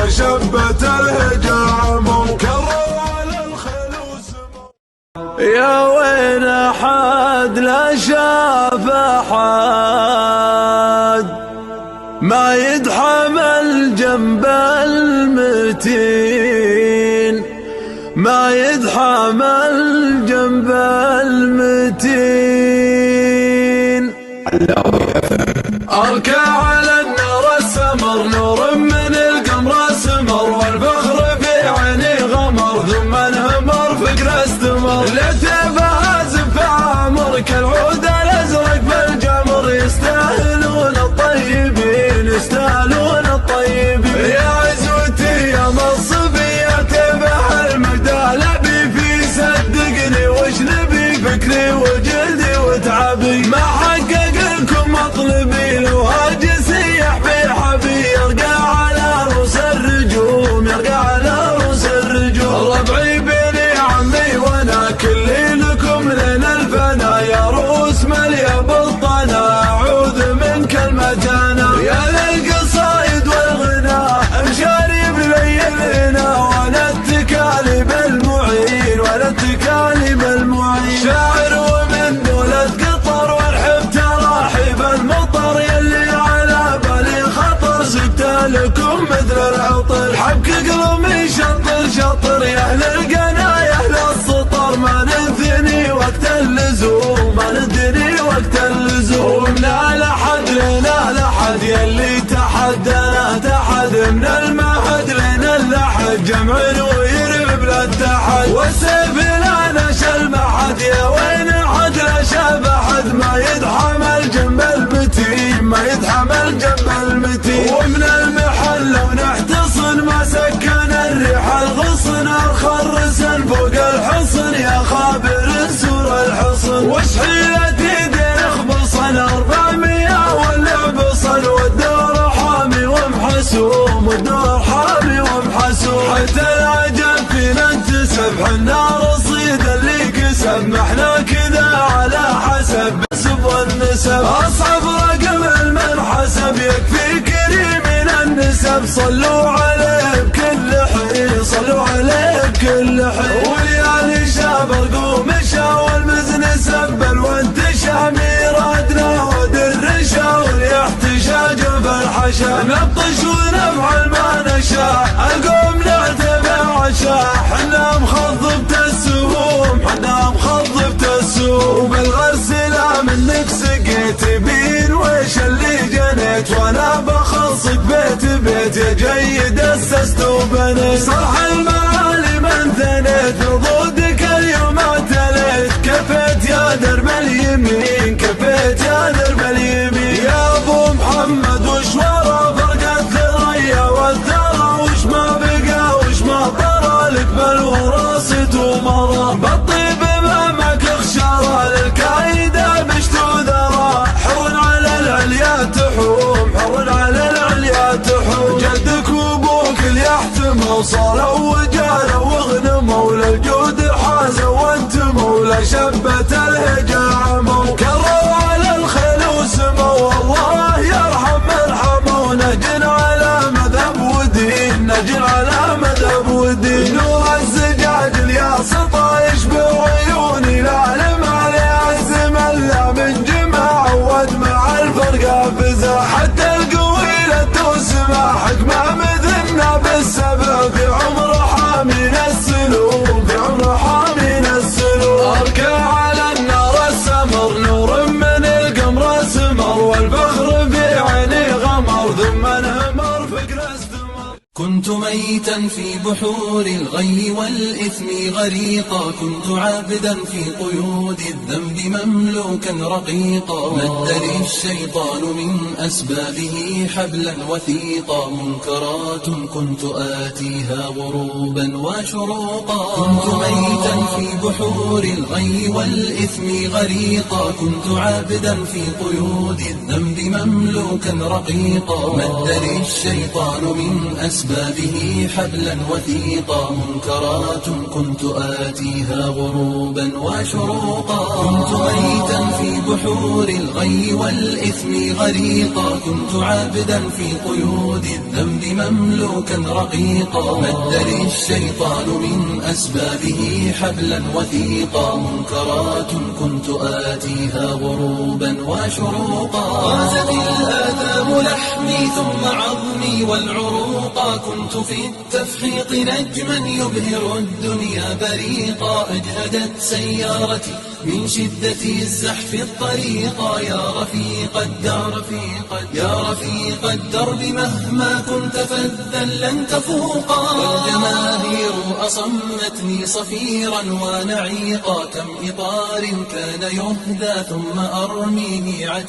شبت الهجام وكرر على الخلوس. يا وين أحد لا شاف أحد ما يتحمل جنب المتين، ما يتحمل جنب المتين. أركع على النار السمر، نور من القمر اسمر، والفخر في عيني غمر، ثم انهمر فكر استمر. لتفاز في عمر كالعود الازرق بالجمر، يستاهلون الطيبين، يستاهلون الطيبين. يا عزوتي يا مصفية تبع المجدال ابي في صدقني، وش نبي فكري وجلدي وتعبي. ما حقق لكم مطلبي لو هاجي سيح في حبي، يرقى على رؤوس الرجوم، يرقى على رؤوس الرجوم. ربعي بني عمي وانا كلي لكم لين الفنا، يا رؤوس مليا بالطنا اعوذ من كلمتنا. يا للقصايد والغنى مشاري بليلنا، وانا التكالي بالمعين، وانا التكالي بالمعين. شاعر ومن دولة قطر والحب تراحب المطر، يلي على بالي خطر سبت لكم مثل العطر. حبك قلبي شطر شطر يا اهل القنا يا اهل السطر، ما ننثني وقت اللزوم، ما ننثني وقت اللزوم. ومن الاحد لنا الاحد يلي تحدنا تحد، من المعهد لنا الاحد جمع ويرب للتحد. والسيف لا نشا المعهد، يا وين احد لا شاف احد ما يتحمل جنب المتين، ما يتحمل جنب المتين. ومن المحل لو نحتصن ما سكن الريح الغصن، الخرسن فوق الحصن يا خابر سور الحصن. وش حيلتي دير اخبصن 400 واللعب صن، والدور حامي ومحسوم، والدور حامي ومحسوم. حتى العجب فينا انتسب حنا رصيد اللي كسب، ما احنا كذا على حسب نسب والنسب. اصعب رقم المنحسب يكفي كريم من النسب، صلوا عليه بكل حين، صلوا عليه بكل حين. وليالي شاب ارقوم مشى والمزن سبل، وانتشى ميرادنا ودرشا والاحتشاج بالحشا. نبطش ونفعل ما نشاء القوم نعتبر عشاء، حنا مخضبت السهوم، حنا مخضبت السهوم. وبالغرس لا منك سقيت بين ويش اللي جنيت، وانا بخلصك بيت بيت يا جيد اسست وبنيت. صرح المعالي من ثنيت بضودك اليوم اعتليت، كفيت يا درب اليمين، كفيت يا درب اليمين. يا ابو محمد وش ورا فرقة ثريا والثرى، وش ما بقى وش ما طرى لك بالوراثة ومرى. بالطيب امامك اخشارى للكايدة بشت وذرى، حر على العليا تحوم، حر على العليا تحوم. جدك وابوك اللي يحتموا صاروا وجاروا واغنموا، للجود حازوا وانتموا لشبة الهجام وكرروا على الخلوس مو. الله يرحم من حموا، نجن على مذهب ودين، نجن على مذهب ودين. نور الزجاج الياسطة يشبه عيوني، العلم علي عزم الله من جماع ودمع الفرقة فزع. حتى القويلة تسمع حكمة مثلنا بالسبع، في عمر حامين السلوم، في عمر حامين السلوم. أركع على النار السمر، نور من القمر اسمر، والفخر في عيني غمر، ثم انهمر فكر استمر. كنت ميتا في بحور الغي والإثم غريقا، كنت عابدا في قيود الذنب مملوكا رقيقا. مدني الشيطان من أسبابه حبلا وثيقا، منكرات كنت آتيها غروبا وشروقا. كنت ميتا في بحور الغي والإثم غريقا، كنت عابدا في قيود الذنب مملوكا رقيقا. مدني الشيطان من أسبابه أسبابه حبلا وثيقا، منكرات كنت آتيها غروبا وشروقا، كنت ميتا في بحور الغي والإثم غريقا، كنت عابدا في قيود الذنب مملوكا رقيقا، مد لي الشيطان من أسبابه حبلا وثيقا، منكرات كنت آتيها غروبا وشروقا، غازت الآثام لحمي ثم عظمي والعروقا، كنت في التفحيط نجما يبهر الدنيا بريقا، أجهدت سيارتي من شدة الزحف الطريقا، يا رفيق الدرب يا رفيق الدرب مهما كنت فذا لن تفوقا، والجماهير أصمتني صفيرا ونعيقا، كم إطار كان يهدى ثم أرميه